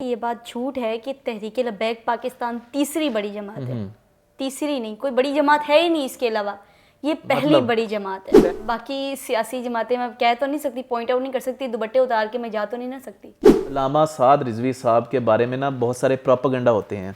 یہ بات جھوٹ ہے کہ تحریک لبیک پاکستان تیسری بڑی جماعت ہے. تیسری نہیں, کوئی بڑی جماعت ہے ہی نہیں اس کے علاوہ, یہ پہلی بڑی جماعت ہے. باقی سیاسی جماعتیں میں کہہ تو نہیں سکتی, پوائنٹ آؤٹ نہیں کر سکتی, دوپٹے اتار کے میں جا تو نہیں نہ سکتی. علامہ سعد رضوی صاحب کے بارے میں نا بہت سارے پروپیگنڈا ہوتے ہیں.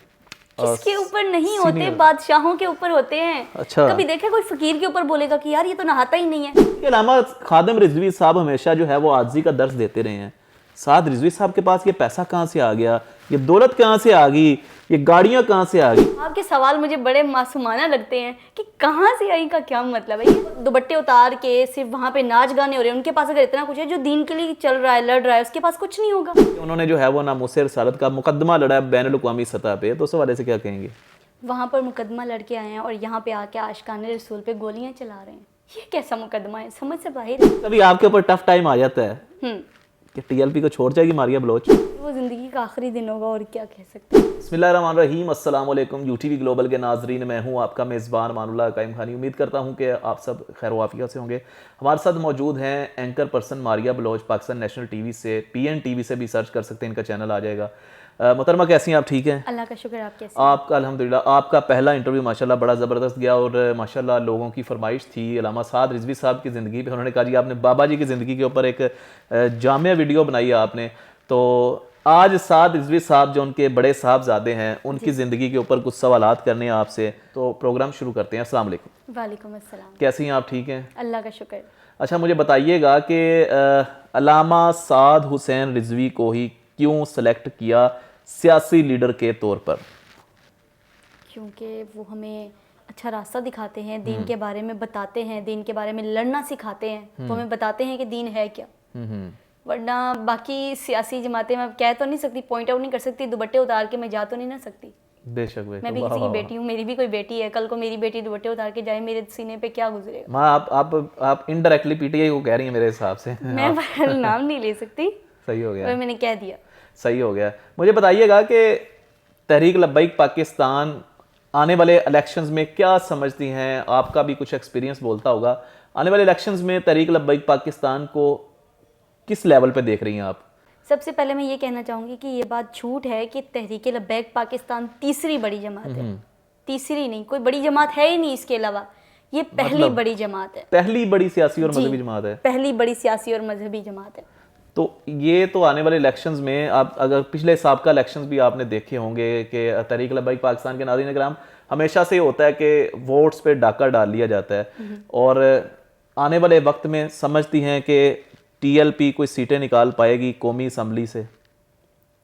کس کے اوپر نہیں ہوتے, بادشاہوں کے اوپر ہوتے ہیں. اچھا, کبھی دیکھے کوئی فقیر کے اوپر بولے گا کہ یار یہ تو نہاتا ہی نہیں ہے. علامہ خادم رضوی صاحب ہمیشہ جو ہے وہ عاجزی کا درس دیتے رہے ہیں. سعد رضوی صاحب کے پاس یہ پیسہ کہاں سے آ گیا, یہ دولت کہاں سے آ گئی, یہ گاڑیاں کہاں سے آ گئی. آپ کے سوال مجھے بڑے معصومانہ لگتے ہیں کہ کہاں سے آئی کا کیا مطلب ہے. دوپٹے اتار کے صرف وہاں پہ ناچ گانے ہو رہے ہیں, ان کے پاس اگر اتنا کچھ ہے جو دین کے لیے چل رہا ہے, لڑ رہا ہے, اس کے پاس کچھ نہیں ہوگا. انہوں نے جو ہے وہ ناموس رسالت کا مقدمہ لڑا ہے بین الاقوامی سطح پہ, تو اس حوالے سے کیا کہیں گے؟ وہاں پر مقدمہ لڑ کے آئے ہیں اور یہاں پہ آ کے عاشقان رسول پہ گولیاں چلا رہے ہیں. یہ کیسا مقدمہ ہے, سمجھ سے باہر ہے. کبھی آپ کے اوپر ٹف ٹائم آ جاتا ہے کہ ٹی ایل پی کو چھوڑ جائے گی ماریہ بلوچ؟ وہ زندگی کا آخری دن ہوگا, اور کیا کہہ سکتے ہیں. بسم اللہ الرحمن الرحیم. السلام علیکم یو ٹی وی گلوبل کے ناظرین, میں ہوں آپ کا میزبان امان اللہ قائم خانی. امید کرتا ہوں کہ آپ سب خیر و عافیت سے ہوں گے. ہمارے ساتھ موجود ہیں anchor person Maria Baloch, Pakistan national T V سے, پی این ٹی وی سے بھی سرچ کر سکتے ہیں, ان کا چینل آ جائے گا. محترمہ کیسی ہیں آپ, ٹھیک ہیں؟ اللہ کا شکر. آپ کیسے؟ آپ کا الحمدللہ. آپ کا پہلا انٹرویو ماشاءاللہ بڑا زبردست گیا, اور ماشاءاللہ لوگوں کی فرمائش تھی علامہ سعد رضوی صاحب کی زندگی پہ. انہوں نے کہا جی آپ نے بابا جی کی زندگی کے اوپر ایک جامع ویڈیو بنائی ہے آپ نے, تو آج سعد رضوی صاحب جو ان کے بڑے صاحبزادے ہیں ان کی زندگی کے اوپر کچھ سوالات کرنے ہیں آپ سے, تو پروگرام شروع کرتے ہیں. السلام علیکم. وعلیکم السلام. کیسی ہیں آپ, ٹھیک ہیں؟ اللہ کا شکر. اچھا مجھے بتائیے گا کہ علامہ سعد حسین رضوی کو ہی کیوں سلیکٹ کیا سیاسی لیڈر کے طور پر؟ کیونکہ وہ ہمیں اچھا راستہ دکھاتے ہیں, دین کے بارے میں بتاتے ہیں, دین کے بارے میں لڑنا سکھاتے ہیں, وہ ہمیں بتاتے ہیں کہ دین ہے کیا. ورنہ باقی سیاسی جماعتیں میں کہہ تو نہیں سکتی, پوائنٹ آؤٹ نہیں کر سکتی, دوپٹے اتار کے میں جا تو نہیں نہ سکتی. بے شک بے شک. میں بھی کسی کی بیٹی ہوں, میری بھی کوئی بیٹی ہے, کل کو میری بیٹی دوپٹے اتار کے جائے, میرے سینے پہ کیا گزرے گا. ماں آپ انڈائریکٹلی پی ٹی آئی کو کہہ رہی ہیں میرے حساب سے. میں نام نہیں لے سکتی, صحیح ہو گیا, اور میں نے کہہ دیا. صحیح ہو گیا. مجھے بتائیے گا کہ تحریک لبیک پاکستان آنے والے الیکشنز میں کیا سمجھتی ہیں؟ آپ کا بھی کچھ ایکسپیرینس بولتا ہوگا. آنے والے الیکشنز میں تحریک لبیک پاکستان کو کس لیول پہ دیکھ رہی ہیں آپ؟ سب سے پہلے میں یہ کہنا چاہوں گی کہ یہ بات جھوٹ ہے کہ تحریک لبیک پاکستان تیسری بڑی جماعت ہے. تیسری نہیں, کوئی بڑی جماعت ہے ہی نہیں اس کے علاوہ, یہ پہلی بڑی جماعت ہے. پہلی بڑی سیاسی اور مذہبی جماعت ہے. پہلی بڑی سیاسی اور مذہبی جماعت ہے. تو یہ تو آنے والے الیکشنز میں, آپ اگر پچھلے سابقہ الیکشنز بھی آپ نے دیکھے ہوں گے کہ تحریک لبیک پاکستان کے ناظرین کرام ہمیشہ سے یہ ہوتا ہے کہ ووٹس پہ ڈاکہ ڈال لیا جاتا ہے, اور آنے والے وقت میں سمجھتی ہیں کہ ٹی ایل پی کوئی سیٹیں نکال پائے گی قومی اسمبلی سے؟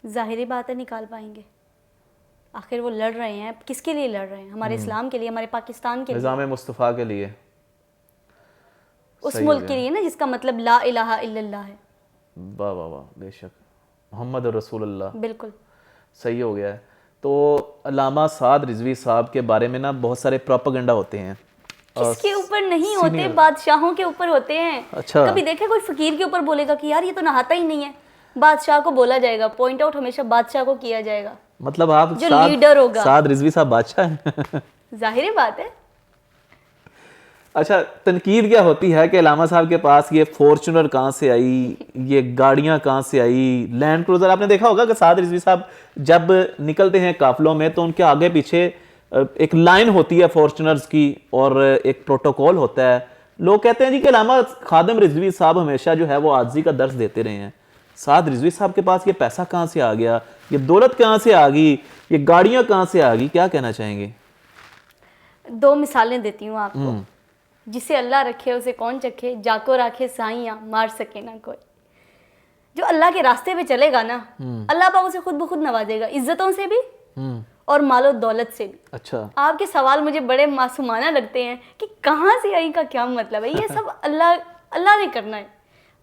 ظاہری بات ہے نکال پائیں گے, آخر وہ لڑ رہے ہیں. کس کے لیے لڑ رہے ہیں؟ ہمارے اسلام کے لیے, ہمارے پاکستان کے لیے, نظام مصطفیٰ کے لیے, اس ملک کے لیے نا جس کا مطلب لا الہ الا اللہ ہے. واہ واہ واہ, بے شک, محمد رسول اللہ. بالکل صحیح ہو گیا ہے. تو علامہ سعد رضوی صاحب کے بارے میں نا بہت سارے پروپیگنڈا ہوتے ہیں. کس کے اوپر نہیں ہوتے, بادشاہوں کے اوپر ہوتے ہیں. اچھا, کبھی دیکھے کوئی فقیر کے اوپر بولے گا کہ یار یہ تو نہاتا ہی نہیں ہے, بادشاہ کو بولا جائے گا. پوائنٹ آؤٹ ہمیشہ بادشاہ کو کیا جائے گا, مطلب آپ جو لیڈر ہوگا. سعد رضوی صاحب بادشاہ ہیں؟ ظاہر بات ہے. اچھا, تنقید کیا ہوتی ہے کہ علامہ صاحب کے پاس یہ فارچونر کہاں سے آئی, یہ گاڑیاں کہاں سے آئی, لینڈ کروزر. آپ نے دیکھا ہوگا کہ سعد رضوی صاحب جب نکلتے ہیں قافلوں میں تو ان کے آگے پیچھے ایک لائن ہوتی ہے فارچونرز کی, اور ایک پروٹوکول ہوتا ہے. لوگ کہتے ہیں جی کہ علامہ خادم رضوی صاحب ہمیشہ جو ہے وہ عاجزی کا درس دیتے رہے ہیں. سعد رضوی صاحب کے پاس یہ پیسہ کہاں سے آ گیا, یہ دولت کہاں سے آ گئی, یہ گاڑیاں کہاں سے آ گئی, کیا کہنا چاہیں گے؟ دو مثالیں دیتی ہوں آپ کو. جسے اللہ رکھے اسے کون چکھے, جا کو راکھے سائیاں مار سکے نہ کوئی. جو اللہ کے راستے پہ چلے گا نا, اللہ پاک اسے خود بخود نوازے گا, عزتوں سے بھی اور مال و دولت سے بھی. اچھا, آپ کے سوال مجھے بڑے معصومانہ لگتے ہیں کہ کہاں سے آئی کا کیا مطلب ہے. یہ سب اللہ نے کرنا ہے.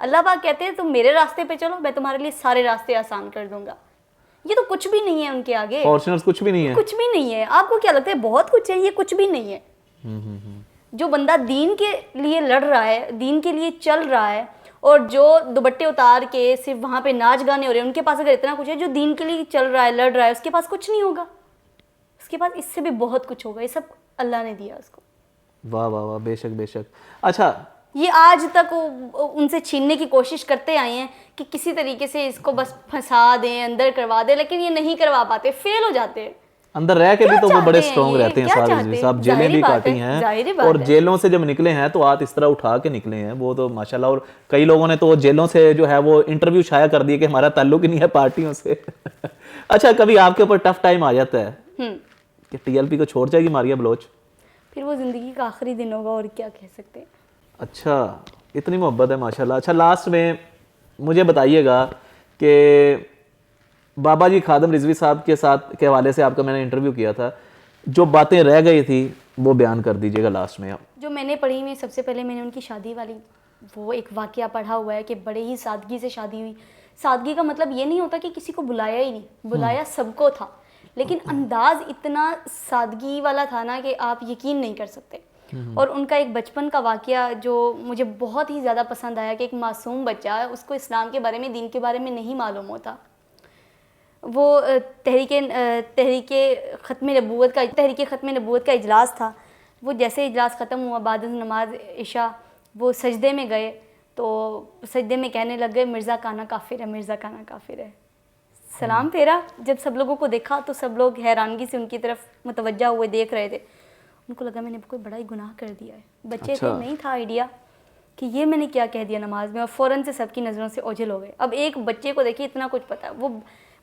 اللہ پاک کہتے ہیں تم میرے راستے پہ چلو, میں تمہارے لیے سارے راستے آسان کر دوں گا. یہ تو کچھ بھی نہیں ہے ان کے آگے. فارچونرز کچھ بھی نہیں ہے, کچھ بھی نہیں ہے. آپ کو کیا لگتا ہے بہت کچھ ہے؟ یہ کچھ بھی نہیں ہے. جو بندہ دین کے لیے لڑ رہا ہے, دین کے لیے چل رہا ہے, اور جو دوپٹے اتار کے صرف وہاں پہ ناچ گانے ہو رہے ہیں, ان کے پاس اگر اتنا کچھ ہے جو دین کے لیے چل رہا ہے, لڑ رہا ہے, اس کے پاس کچھ نہیں ہوگا. اس کے پاس اس سے بھی بہت کچھ ہوگا. یہ سب اللہ نے دیا اس کو. واہ واہ واہ, بے شک بے شک. اچھا, یہ آج تک ان سے چھیننے کی کوشش کرتے آئے ہیں کہ کسی طریقے سے اس کو بس پھنسا دیں, اندر کروا دیں, لیکن یہ نہیں کروا پاتے, فیل ہو جاتے ہیں. اندر رہ کے بھی تو وہ بڑے سٹرونگ رہتے ہیں سعد رضوی صاحب, جیلیں بھی کاٹی ہیں اور جیلوں سے جب نکلے ہیں تو ہاتھ اس طرح اٹھا کے نکلے ہیں وہ تو ماشاءاللہ. اور کئی لوگوں نے تو جیلوں سے جو ہے وہ انٹرویو شائع کر دیے کہ ہمارا تعلق ہی نہیں ہے پارٹیوں سے. اچھا, کبھی آپ کے اوپر ٹف ٹائم آ جاتا ہے کہ ٹی ایل پی کو چھوڑ جائے گی ماریہ بلوچ؟ پھر وہ زندگی کا آخری دن ہوگا, اور کیا کہہ سکتے ہیں. اچھا, اتنی محبت ہے ماشاءاللہ. اچھا, لاسٹ میں مجھے بتائیے گا کہ بابا جی خادم رضوی صاحب کے حوالے سے آپ کا میں نے انٹرویو کیا تھا, جو باتیں رہ گئی تھی وہ بیان کر دیجیے گا لاسٹ میں. جو میں نے پڑھی ہوئی, سب سے پہلے میں نے ان کی شادی والی وہ ایک واقعہ پڑھا ہوا ہے کہ بڑے ہی سادگی سے شادی ہوئی. سادگی کا مطلب یہ نہیں ہوتا کہ کسی کو بلایا ہی نہیں, بلایا سب کو تھا, لیکن انداز اتنا سادگی والا تھا نا کہ آپ یقین نہیں کر سکتے. اور ان کا ایک بچپن کا واقعہ جو مجھے بہت ہی زیادہ پسند آیا کہ ایک معصوم بچہ, اس کو اسلام کے بارے میں, دین کے بارے میں نہیں معلوم ہوتا. وہ تحریک ختم نبوت کا اجلاس تھا. وہ جیسے اجلاس ختم ہوا, بعد نماز عشاء وہ سجدے میں گئے, تو سجدے میں کہنے لگ گئے مرزا کانا کافر ہے, مرزا کانا کافر ہے. سلام پھیرا, جب سب لوگوں کو دیکھا تو سب لوگ حیرانگی سے ان کی طرف متوجہ ہوئے دیکھ رہے تھے. ان کو لگا میں نے کوئی بڑا ہی گناہ کر دیا ہے. بچے تھے, نہیں تھا آئیڈیا کہ یہ میں نے کیا کہہ دیا نماز میں, اور فوراً سے سب کی نظروں سے اوجھل ہو گئے. اب ایک بچے کو دیکھیے اتنا کچھ پتا ہے, وہ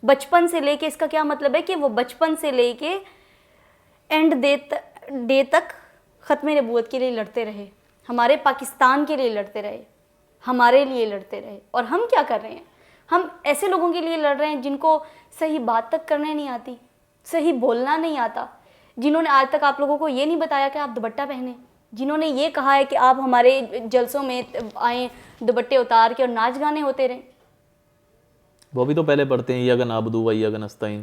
بچپن سے لے کے, اس کا کیا مطلب ہے کہ وہ بچپن سے لے کے اینڈ ڈے تک ختم نبوت کے لیے لڑتے رہے, ہمارے پاکستان کے لیے لڑتے رہے, ہمارے لیے لڑتے رہے. اور ہم کیا کر رہے ہیں, ہم ایسے لوگوں کے لیے لڑ رہے ہیں جن کو صحیح بات تک کرنے نہیں آتی, صحیح بولنا نہیں آتا, جنہوں نے آج تک آپ لوگوں کو یہ نہیں بتایا کہ آپ دوپٹہ پہنیں, جنہوں نے یہ کہا ہے کہ آپ ہمارے جلسوں میں آئیں دوپٹے اتار کے اور ناچ گانے ہوتے رہیں. وہ بھی تو پہلے پڑھتے ہیں ایاک نعبد و ایاک نستعین.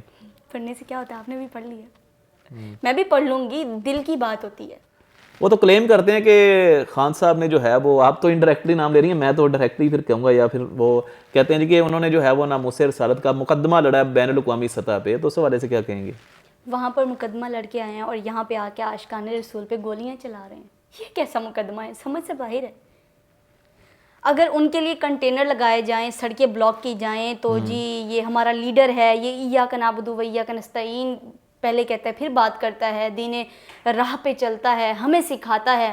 پڑھنے سے کیا ہوتا ہے, آپ نے بھی پڑھ لیا, میں بھی پڑھ لوں گی, دل کی بات ہوتی ہے. وہ تو کلیم کرتے ہیں کہ خان صاحب نے جو ہے وہ, آپ تو انڈائریکٹلی نام لے رہی ہیں, میں تو ڈائریکٹلی پھر کہوں گا, یا پھر وہ کہتے ہیں کہ انہوں نے جو ہے وہ ناموس رسالت کا مقدمہ لڑا ہے بین الاقوامی سطح پہ, تو اس حوالے سے کیا کہیں گے؟ وہاں پر مقدمہ لڑ کے آئے ہیں اور یہاں پہ آ کے عاشقان رسول پہ گولیاں چلا رہے ہیں. یہ کیسا مقدمہ ہے, سمجھ سے باہر ہے. اگر ان کے لیے کنٹینر لگائے جائیں, سڑکیں بلاک کی جائیں, تو جی یہ ہمارا لیڈر ہے, یہ ایاک نعبد و ایاک نستعین پہلے کہتا ہے پھر بات کرتا ہے, دین راہ پہ چلتا ہے, ہمیں سکھاتا ہے.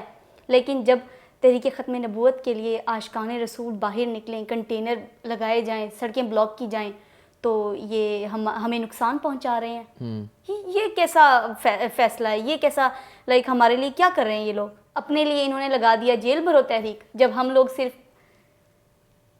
لیکن جب تحریک ختم نبوت کے لیے عاشقان رسول باہر نکلیں, کنٹینر لگائے جائیں, سڑکیں بلاک کی جائیں, تو یہ ہمیں نقصان پہنچا رہے ہیں. یہ کیسا فیصلہ ہے, یہ کیسا ہمارے لیے کیا کر رہے ہیں یہ لوگ. اپنے لیے انہوں نے لگا دیا جیل بھرو تحریک, جب ہم لوگ صرف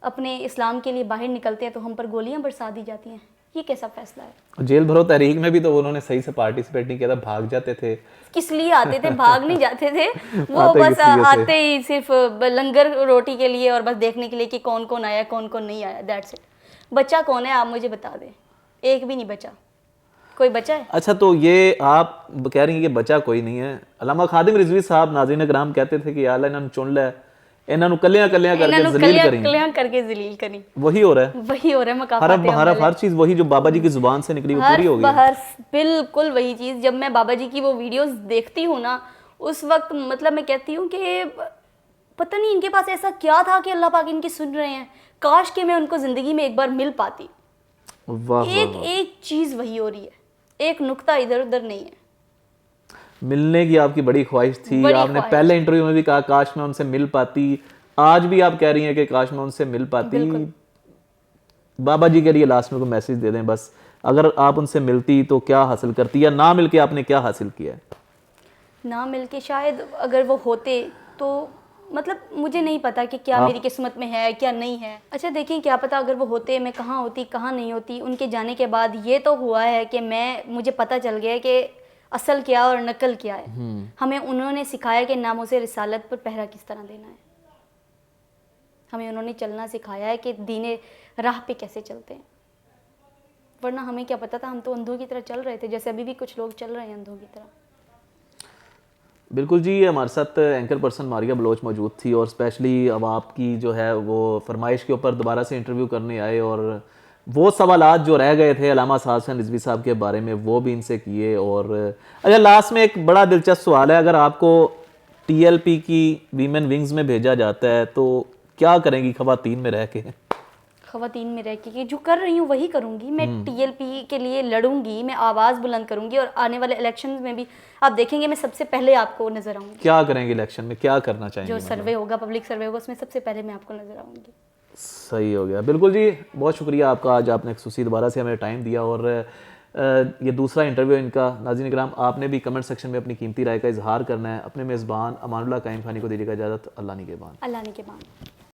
اپنے اسلام کے لیے باہر نکلتے ہیں تو ہم پر گولیاں برسا دی جاتی ہیں. یہ کیسا فیصلہ ہے؟ جیل بھرو تحریک میں بھی تو انہوں نے صحیح سے پارٹیسپیٹ نہیں کیا تھا, بھاگ جاتے تھے. کس لیے آتے تھے, بھاگ نہیں جاتے تھے, وہ بس آتے ہی صرف لنگر روٹی کے لیے اور بس دیکھنے کے لیے کہ کون کون آیا کون کون نہیں آیا, دیٹس اٹ. بچہ کون ہے آپ مجھے بتا دیں, ایک بھی نہیں بچا, کوئی بچہ ہے؟ اچھا, تو یہ آپ کہہ رہی ہیں کہ بچہ کوئی نہیں ہے. علامہ خادم رضوی صاحب ناظرین کرام کہتے تھے کہ یا اللہ انہوں نے چن لیا, انہوں نے کلیاں کر کے ذلیل کریں. وہی ہو رہا ہے, وہی ہو رہا ہے. مقامات حرف ہر چیز وہی جو بابا جی کی زبان سے نکلی وہ پوری ہو گئی. بالکل وہی چیز. جب میں بابا جی کی وہ ویڈیوز دیکھتی ہوں نا, اس وقت مطلب میں کہتی ہوں کہ پتہ نہیں ان کے پاس ایسا کیا تھا کہ اللہ پاک ان کی سن رہے ہیں. کاش کہ میں ان کو زندگی میں ایک بار مل پاتی. ایک چیز وہی ہو رہی ہے, ایک نقطہ ادھر ادھر نہیں ہے. ملنے کی آپ کی بڑی خواہش تھی, آپ نے پہلے انٹرویو میں بھی کہا کاش میں ان سے مل پاتی, آج بھی آپ کہہ رہی ہیں کہ کاش میں ان سے مل پاتی. بابا جی کے لیے لاسٹ میں کوئی میسج دے دیں بس, اگر آپ ان سے ملتی تو کیا حاصل کرتی, یا نہ مل کے آپ نے کیا حاصل کیا ہے؟ نہ مل کے شاید اگر وہ ہوتے تو مطلب مجھے نہیں پتا کہ کیا میری قسمت میں ہے کیا نہیں ہے. اچھا دیکھیں, کیا پتا اگر وہ ہوتے میں کہاں ہوتی کہاں نہیں ہوتی. ان کے جانے کے بعد یہ تو ہوا ہے کہ مجھے پتا چل گیا کہ اصل کیا اور نقل کیا ہے. ہمیں انہوں نے سکھایا کہ ناموس رسالت پر پہرا کس طرح دینا ہے. ہمیں انہوں نے چلنا سکھایا ہے کہ دین راہ پہ کیسے چلتے ہیں, ورنہ ہمیں کیا پتا تھا. ہم تو اندھوں کی طرح چل رہے تھے, جیسے ابھی بھی کچھ لوگ چل رہے ہیں اندھوں کی طرح. بالکل جی, ہمارے ساتھ اینکر پرسن ماریہ بلوچ موجود تھی, اور اسپیشلی اب آپ کی جو ہے وہ فرمائش کے اوپر دوبارہ سے انٹرویو کرنے آئے, اور وہ سوالات جو رہ گئے تھے علامہ سعد حسین رضوی صاحب کے بارے میں وہ بھی ان سے کیے. اور اچھا, لاسٹ میں ایک بڑا دلچسپ سوال ہے, اگر آپ کو ٹی ایل پی کی ویمن ونگز میں بھیجا جاتا ہے تو کیا کریں گی خواتین میں رہ کے؟ خواتین میں رہ کے جو کر رہی ہوں وہی کروں گی. میں ٹی ایل پی کے لیے لڑوں گی, میں آواز بلند کروں گی, اور آنے والے الیکشنز میں بھی آپ دیکھیں گے میں سب سے پہلے آپ کو نظر آؤں گی. کیا کریں گے الیکشن میں, کیا کرنا چاہیں جو گے؟ سروے ہوگا, پبلک سروے ہوگا, اس میں سب سے پہلے میں آپ کو نظر آؤں گی. صحیح ہو گیا, بالکل جی, بہت شکریہ آپ کا, آج آپ نے خصوصی دوبارہ سے ہمیں ٹائم دیا, اور یہ دوسرا انٹرویو ان کا. ناظرین کرام, آپ نے بھی کمنٹ سیکشن میں اپنی قیمتی رائے کا اظہار کرنا ہے. اپنے میزبان امان اللہ قائم خانی کو دیجیے گا اجازت. اللہ نگہبان. اللہ نگہبان.